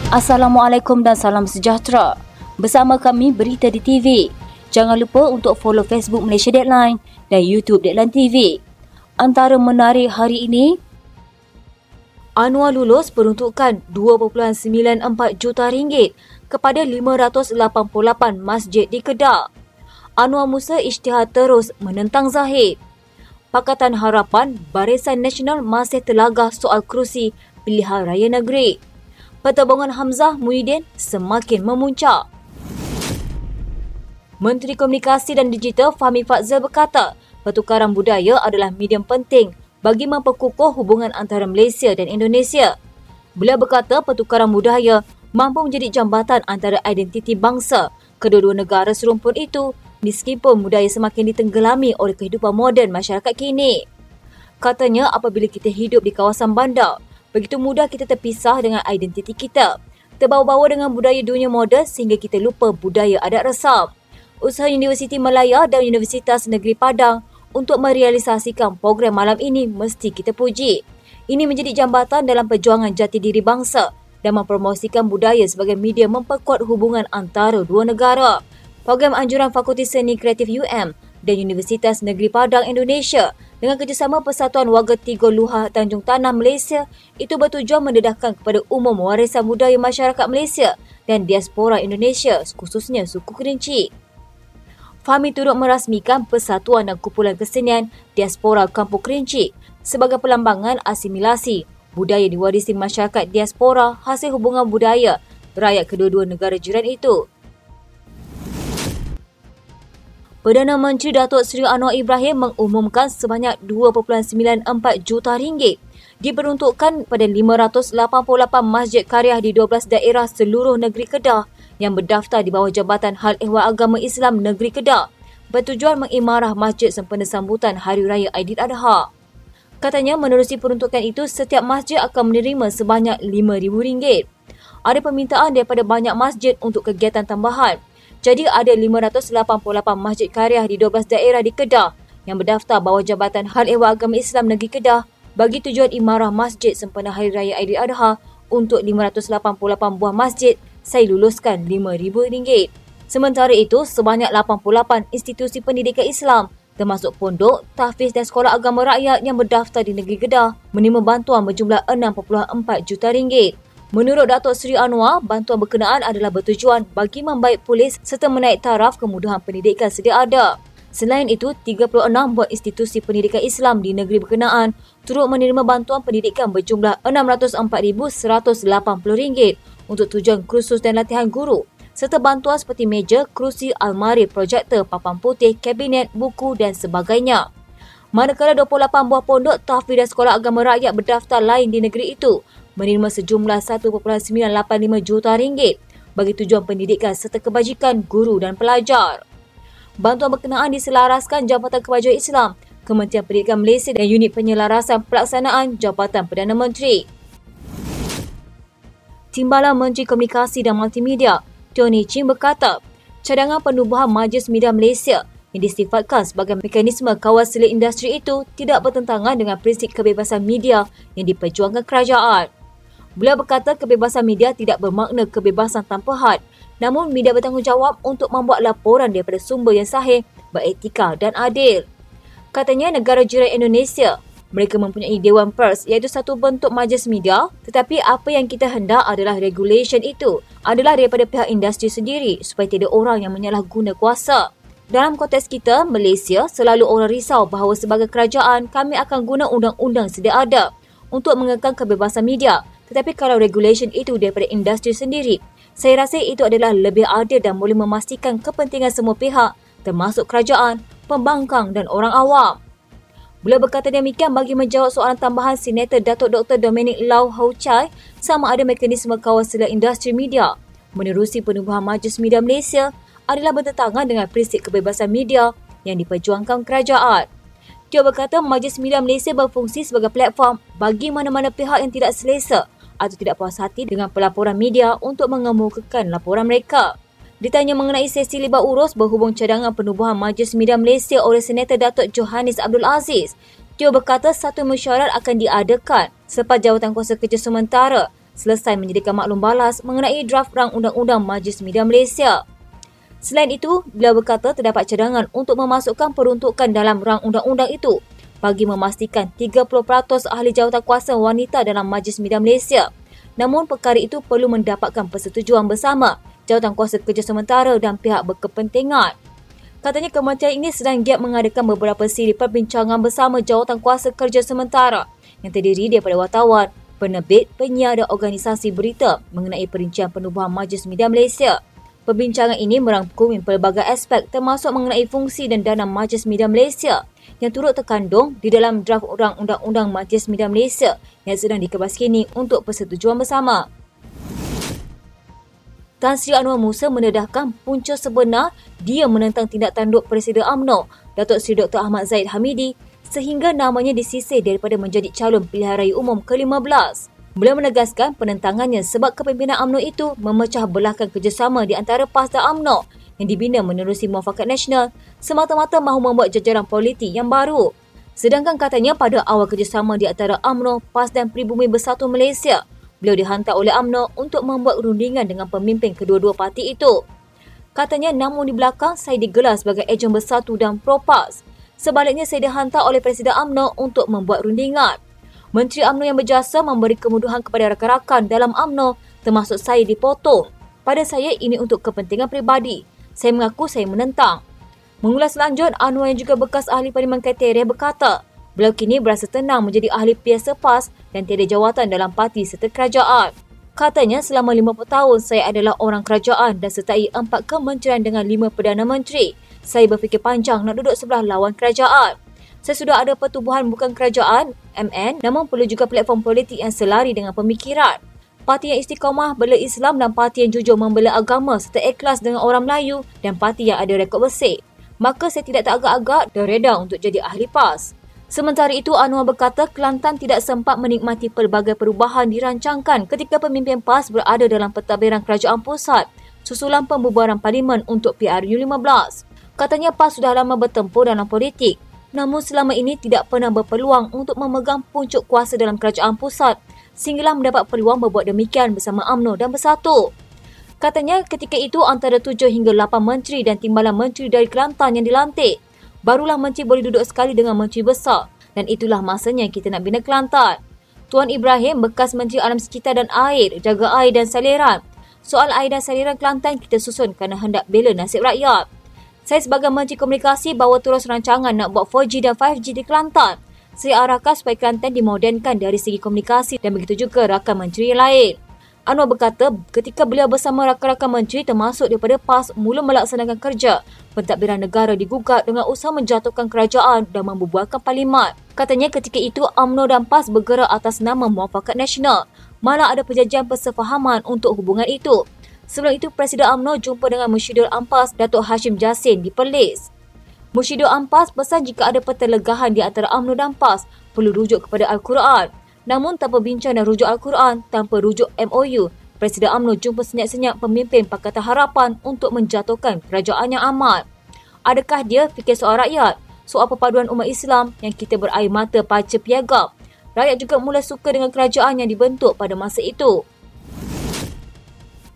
Assalamualaikum dan salam sejahtera. Bersama kami Berita di TV. Jangan lupa untuk follow Facebook Malaysia Deadline dan YouTube Deadline TV. Antara menarik hari ini, Anwar lulus peruntukan RM2.94 juta kepada 588 masjid di Kedah. Anwar Musa isytihar terus menentang Zahid. Pakatan Harapan Barisan Nasional masih terlagak soal kerusi pilihan raya negeri. Pertembungan Hamzah Muhyiddin semakin memuncak. Menteri Komunikasi dan Digital Fahmi Fadzil berkata, pertukaran budaya adalah medium penting bagi memperkukuh hubungan antara Malaysia dan Indonesia. Beliau berkata pertukaran budaya mampu menjadi jambatan antara identiti bangsa kedua-dua negara serumpun itu meskipun budaya semakin ditenggelami oleh kehidupan moden masyarakat kini. Katanya apabila kita hidup di kawasan bandar, begitu mudah kita terpisah dengan identiti kita, terbawa-bawa dengan budaya dunia moden sehingga kita lupa budaya adat resam. Usaha Universiti Malaya dan Universitas Negeri Padang untuk merealisasikan program malam ini mesti kita puji. Ini menjadi jambatan dalam perjuangan jati diri bangsa dan mempromosikan budaya sebagai media memperkuat hubungan antara dua negara. Program anjuran Fakulti Seni Kreatif UM dan Universitas Negeri Padang Indonesia dengan kerjasama Persatuan Warga Tiga Luhah Tanjung Tanah Malaysia itu bertujuan mendedahkan kepada umum warisan budaya masyarakat Malaysia dan diaspora Indonesia khususnya suku Kerinci. Fahmi turut merasmikan Persatuan dan Kumpulan Kesenian Diaspora Kampung Kerinci sebagai pelambangan asimilasi budaya diwarisi masyarakat diaspora hasil hubungan budaya rakyat kedua-dua negara jiran itu. Perdana Menteri Datuk Seri Anwar Ibrahim mengumumkan sebanyak RM2.94 juta diperuntukkan pada 588 masjid karyah di 12 daerah seluruh negeri Kedah yang berdaftar di bawah Jabatan Hal Ehwal Agama Islam Negeri Kedah bertujuan mengimarah masjid sempena sambutan Hari Raya Aidiladha. Katanya menerusi peruntukan itu, setiap masjid akan menerima sebanyak RM5,000. Ada permintaan daripada banyak masjid untuk kegiatan tambahan. Jadi ada 588 masjid karyah di 12 daerah di Kedah yang berdaftar bawah Jabatan Hal Ehwal Agama Islam Negeri Kedah bagi tujuan imarah masjid sempena Hari Raya Aidiladha. Untuk 588 buah masjid, saya luluskan RM5,000. Sementara itu, sebanyak 88 institusi pendidikan Islam termasuk pondok, tahfiz dan sekolah agama rakyat yang berdaftar di Negeri Kedah menerima bantuan berjumlah RM6.4 juta. Menurut Datuk Seri Anwar, bantuan berkenaan adalah bertujuan bagi membaik polis serta menaik taraf kemudahan pendidikan sedia ada. Selain itu, 36 buah institusi pendidikan Islam di negeri berkenaan turut menerima bantuan pendidikan berjumlah RM604,180 untuk tujuan kursus dan latihan guru serta bantuan seperti meja, kerusi, almari, projektor, papan putih, kabinet, buku dan sebagainya. Manakala 28 buah pondok, tahfiz dan sekolah agama rakyat berdaftar lain di negeri itu menerima sejumlah RM1.985 juta bagi tujuan pendidikan serta kebajikan guru dan pelajar. Bantuan berkenaan diselaraskan Jabatan Kebajikan Islam, Kementerian Pendidikan Malaysia dan Unit Penyelarasan Pelaksanaan Jabatan Perdana Menteri. Timbalan Menteri Komunikasi dan Multimedia, Tony Chin berkata, cadangan penubuhan Majlis Media Malaysia yang disifatkan sebagai mekanisme kawal selit industri itu tidak bertentangan dengan prinsip kebebasan media yang diperjuangkan kerajaan. Beliau berkata kebebasan media tidak bermakna kebebasan tanpa had, namun media bertanggungjawab untuk membuat laporan daripada sumber yang sahih, beretika dan adil. Katanya negara jiran Indonesia, mereka mempunyai Dewan Pers iaitu satu bentuk majlis media, tetapi apa yang kita hendak adalah regulation itu adalah daripada pihak industri sendiri supaya tidak orang yang menyalahguna kuasa. Dalam konteks kita, Malaysia, selalu orang risau bahawa sebagai kerajaan kami akan guna undang-undang sedia ada untuk mengekang kebebasan media. Tetapi kalau regulation itu daripada industri sendiri, saya rasa itu adalah lebih adil dan boleh memastikan kepentingan semua pihak termasuk kerajaan, pembangkang dan orang awam. Beliau berkata demikian bagi menjawab soalan tambahan Senator Datuk Dr. Dominic Lau Hau Chai sama ada mekanisme kawal selit industri media menerusi penubuhan Majlis Media Malaysia adalah bertentangan dengan prinsip kebebasan media yang diperjuangkan kerajaan. Dia berkata Majlis Media Malaysia berfungsi sebagai platform bagi mana-mana pihak yang tidak selesa atau tidak puas hati dengan pelaporan media untuk mengemukakan laporan mereka. Ditanya mengenai sesi libat urus berhubung cadangan penubuhan Majlis Media Malaysia oleh Senator Datuk Johannes Abdul Aziz, dia berkata satu mesyuarat akan diadakan selepas jawatan kuasa kerja sementara selesai menyediakan maklum balas mengenai draft rang undang-undang Majlis Media Malaysia. Selain itu, beliau berkata terdapat cadangan untuk memasukkan peruntukan dalam rang undang-undang itu bagi memastikan 30% ahli jawatankuasa wanita dalam Majlis Media Malaysia. Namun, perkara itu perlu mendapatkan persetujuan bersama jawatankuasa kerja sementara dan pihak berkepentingan. Katanya kementerian ini sedang giat mengadakan beberapa siri perbincangan bersama jawatankuasa kerja sementara yang terdiri daripada wartawan, penerbit, penyiar dan organisasi berita mengenai perincian penubuhan Majlis Media Malaysia. Perbincangan ini merangkumi pelbagai aspek termasuk mengenai fungsi dan dana Majlis Media Malaysia yang turut terkandung di dalam draft rang undang-undang Majlis Media Malaysia yang sedang dikebas kini untuk persetujuan bersama. Tan Sri Anwar Musa mendedahkan punca sebenar dia menentang tindak tanduk Presiden UMNO, Datuk Seri Dr. Ahmad Zahid Hamidi, sehingga namanya disisir daripada menjadi calon pilihan raya umum ke-15. Beliau menegaskan penentangannya sebab kepimpinan UMNO itu memecah belahkan kerjasama di antara PAS dan UMNO yang dibina menerusi Muafakat Nasional semata-mata mahu membuat jajaran politik yang baru. Sedangkan katanya pada awal kerjasama di antara UMNO, PAS dan Pribumi Bersatu Malaysia, beliau dihantar oleh UMNO untuk membuat rundingan dengan pemimpin kedua-dua parti itu. Katanya namun di belakang saya digelar sebagai ejen bersatu dan pro-PAS. Sebaliknya saya dihantar oleh Presiden UMNO untuk membuat rundingan. Menteri UMNO yang berjasa memberi kemudahan kepada rakan-rakan dalam UMNO termasuk saya dipotong. Pada saya ini untuk kepentingan peribadi. Saya mengaku saya menentang. Mengulas lanjut, Anwar yang juga bekas ahli Parlimen Kriteria berkata, beliau kini berasa tenang menjadi ahli biasa PAS dan tiada jawatan dalam parti serta kerajaan. Katanya selama 50 tahun saya adalah orang kerajaan dan sertai 4 kementerian dengan 5 Perdana Menteri. Saya berfikir panjang nak duduk sebelah lawan kerajaan. Saya sudah ada pertubuhan bukan kerajaan, MN, namun perlu juga platform politik yang selari dengan pemikiran. Parti yang istiqamah bela Islam dan parti yang jujur membela agama serta ikhlas dengan orang Melayu dan parti yang ada rekod bersih. Maka saya tidak teragak-agak dan reda untuk jadi ahli PAS. Sementara itu, Anwar berkata Kelantan tidak sempat menikmati pelbagai perubahan dirancangkan ketika pemimpin PAS berada dalam pentadbiran kerajaan pusat susulan pembubaran parlimen untuk PRU15. Katanya PAS sudah lama bertempur dalam politik. Namun selama ini tidak pernah berpeluang untuk memegang puncuk kuasa dalam kerajaan pusat sehinggalah mendapat peluang berbuat demikian bersama UMNO dan Bersatu. Katanya ketika itu antara 7 hingga 8 menteri dan timbalan menteri dari Kelantan yang dilantik. Barulah menteri boleh duduk sekali dengan menteri besar dan itulah masanya kita nak bina Kelantan. Tuan Ibrahim, bekas Menteri Alam Sekitar dan Air, Jaga Air dan Saliran. Soal air dan saliran Kelantan kita susun kerana hendak bela nasib rakyat. Saya sebagai Menteri Komunikasi bawa terus rancangan nak buat 4G dan 5G di Kelantan. Saya arahkan supaya Kelantan dimodernkan dari segi komunikasi dan begitu juga rakan menteri yang lain. Anwar berkata ketika beliau bersama rakan-rakan menteri termasuk daripada PAS mula melaksanakan kerja, pentadbiran negara digugat dengan usaha menjatuhkan kerajaan dan membubarkan parlimen. Katanya ketika itu UMNO dan PAS bergerak atas nama Muafakat Nasional. Malah ada perjanjian persefahaman untuk hubungan itu. Sebelum itu, Presiden UMNO jumpa dengan Musyidul Ampas Datuk Hashim Jassin di Perlis. Musyidul Ampas pesan jika ada pertelegahan di antara UMNO dan PAS perlu rujuk kepada Al-Quran. Namun tanpa bincang dan rujuk Al-Quran, tanpa rujuk MOU, Presiden UMNO jumpa senyap-senyap pemimpin Pakatan Harapan untuk menjatuhkan kerajaan yang aman. Adakah dia fikir soal rakyat? Soal perpaduan umat Islam yang kita berair mata paca piagam. Rakyat juga mula suka dengan kerajaan yang dibentuk pada masa itu.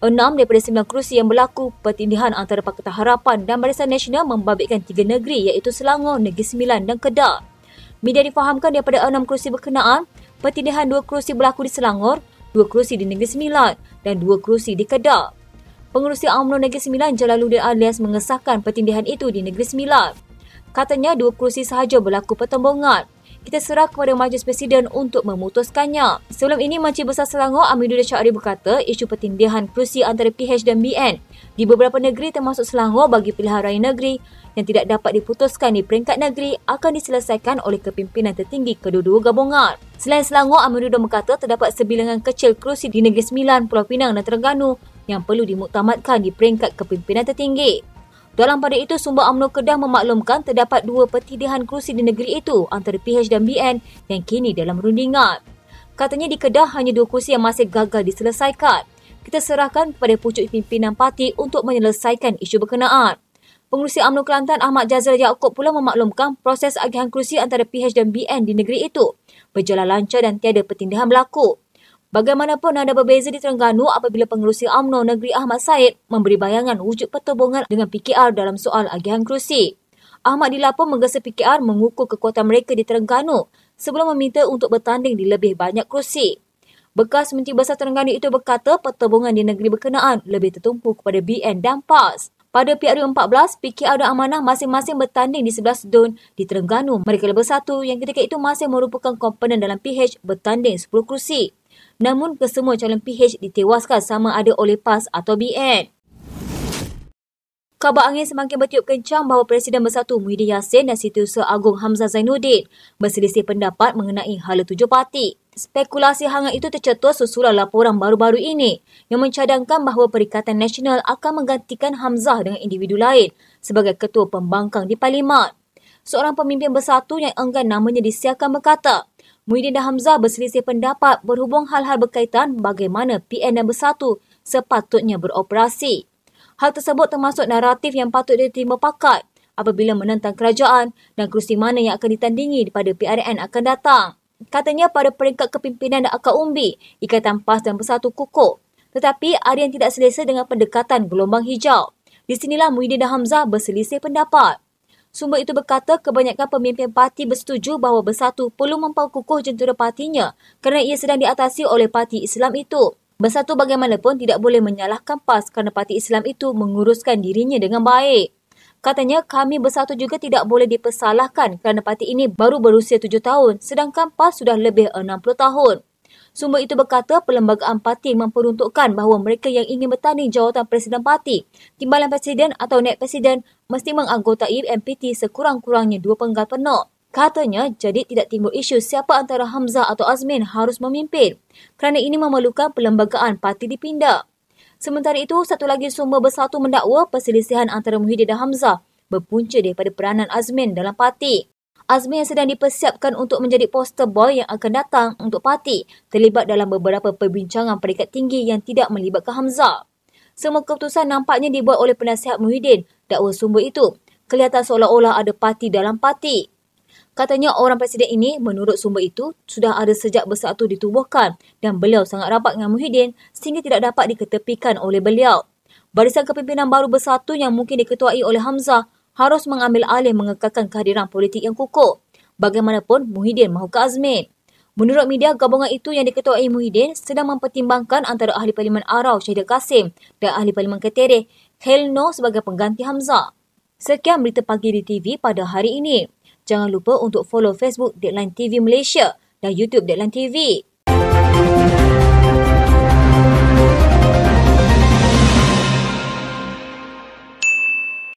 6 daripada 9 kerusi yang berlaku pertindihan antara Pakatan Harapan dan Barisan Nasional membabitkan 3 negeri iaitu Selangor, Negeri Sembilan dan Kedah. Media difahamkan daripada 6 kerusi berkenaan, pertindihan 2 kerusi berlaku di Selangor, 2 kerusi di Negeri Sembilan dan 2 kerusi di Kedah. Pengerusi UMNO Negeri Sembilan Jalaluddin Alias mengesahkan pertindihan itu di Negeri Sembilan. Katanya 2 kerusi sahaja berlaku pertembungan. Kita serah kepada Majlis Presiden untuk memutuskannya. Sebelum ini, Menteri Besar Selangor Amiruddin Syahri berkata isu pertindihan kerusi antara PH dan BN di beberapa negeri termasuk Selangor bagi pilihan raya negeri yang tidak dapat diputuskan di peringkat negeri akan diselesaikan oleh kepimpinan tertinggi kedua-dua gabungan. Selain Selangor, Amiruddin berkata terdapat sebilangan kecil kerusi di Negeri Sembilan, Pulau Pinang dan Terengganu yang perlu dimuktamadkan di peringkat kepimpinan tertinggi. Dalam pada itu, sumber UMNO Kedah memaklumkan terdapat 2 pertindihan kerusi di negeri itu antara PH dan BN yang kini dalam rundingan. Katanya di Kedah hanya 2 kerusi yang masih gagal diselesaikan. Kita serahkan kepada pucuk pimpinan parti untuk menyelesaikan isu berkenaan. Pengerusi UMNO Kelantan Ahmad Jazal Yaakob pula memaklumkan proses agihan kerusi antara PH dan BN di negeri itu berjalan lancar dan tiada pertindihan berlaku. Bagaimanapun nada berbeza di Terengganu apabila Pengerusi UMNO Negeri Ahmad Said memberi bayangan wujud pertubungan dengan PKR dalam soal agihan kerusi. Ahmad dilapor menggesa PKR mengukur kekuatan mereka di Terengganu sebelum meminta untuk bertanding di lebih banyak kerusi. Bekas Menteri Besar Terengganu itu berkata pertubungan di negeri berkenaan lebih tertumpu kepada BN dan PAS. Pada PRU14, PKR dan Amanah masing-masing bertanding di 11 zon di Terengganu. Mereka bersatu yang ketika itu masih merupakan komponen dalam PH bertanding 10 kerusi. Namun kesemua calon PH ditewaskan sama ada oleh PAS atau BN. Kabar angin semakin bertiup kencang bahawa Presiden Bersatu Muhyiddin Yassin dan Setiausaha Agung Hamzah Zainuddin berselisih pendapat mengenai hala 7 parti. Spekulasi hangat itu tercetus susulan laporan baru-baru ini yang mencadangkan bahawa Perikatan Nasional akan menggantikan Hamzah dengan individu lain sebagai ketua pembangkang di Parlimen. Seorang pemimpin Bersatu yang enggan namanya disiarkan berkata, Muhyiddin dan Hamzah berselisih pendapat berhubung hal-hal berkaitan bagaimana PN dan Bersatu sepatutnya beroperasi. Hal tersebut termasuk naratif yang patut diterima pakat apabila menentang kerajaan dan kerusi mana yang akan ditandingi pada PRN akan datang. Katanya pada peringkat kepimpinan dan akar umbi, Ikatan PAS dan Bersatu kukuh. Tetapi ada yang tidak selesa dengan pendekatan gelombang hijau. Di sinilah Muhyiddin dan Hamzah berselisih pendapat. Sumber itu berkata kebanyakan pemimpin parti bersetuju bahawa Bersatu perlu memperkukuh jentera partinya kerana ia sedang diatasi oleh parti Islam itu. Bersatu bagaimanapun tidak boleh menyalahkan PAS kerana parti Islam itu menguruskan dirinya dengan baik. Katanya kami Bersatu juga tidak boleh dipersalahkan kerana parti ini baru berusia 7 tahun sedangkan PAS sudah lebih 60 tahun. Sumber itu berkata perlembagaan parti memperuntukkan bahawa mereka yang ingin bertanding jawatan Presiden Parti, Timbalan Presiden atau Naib Presiden mesti menganggotai MPT sekurang-kurangnya 2 penggal penuh. Katanya, jadi tidak timbul isu siapa antara Hamzah atau Azmin harus memimpin kerana ini memerlukan perlembagaan parti dipindah. Sementara itu, satu lagi sumber Bersatu mendakwa perselisihan antara Muhyiddin dan Hamzah berpunca daripada peranan Azmin dalam parti. Azmin yang sedang dipersiapkan untuk menjadi poster boy yang akan datang untuk parti terlibat dalam beberapa perbincangan peringkat tinggi yang tidak melibatkan Hamzah. Semua keputusan nampaknya dibuat oleh penasihat Muhyiddin, dakwa sumber itu. Kelihatan seolah-olah ada parti dalam parti. Katanya orang Presiden ini, menurut sumber itu, sudah ada sejak Bersatu ditubuhkan dan beliau sangat rapat dengan Muhyiddin sehingga tidak dapat diketepikan oleh beliau. Barisan kepimpinan baru Bersatu yang mungkin diketuai oleh Hamzah harus mengambil alih mengekalkan kehadiran politik yang kukuh. Bagaimanapun, Muhyiddin mahukan Azmin. Menurut media, gabungan itu yang diketuai Muhyiddin sedang mempertimbangkan antara Ahli Parlimen Arau Syahidah Kasim dan Ahli Parlimen Ketereh Khail Noh sebagai pengganti Hamzah. Sekian berita pagi di TV pada hari ini. Jangan lupa untuk follow Facebook Deadline TV Malaysia dan YouTube Deadline TV.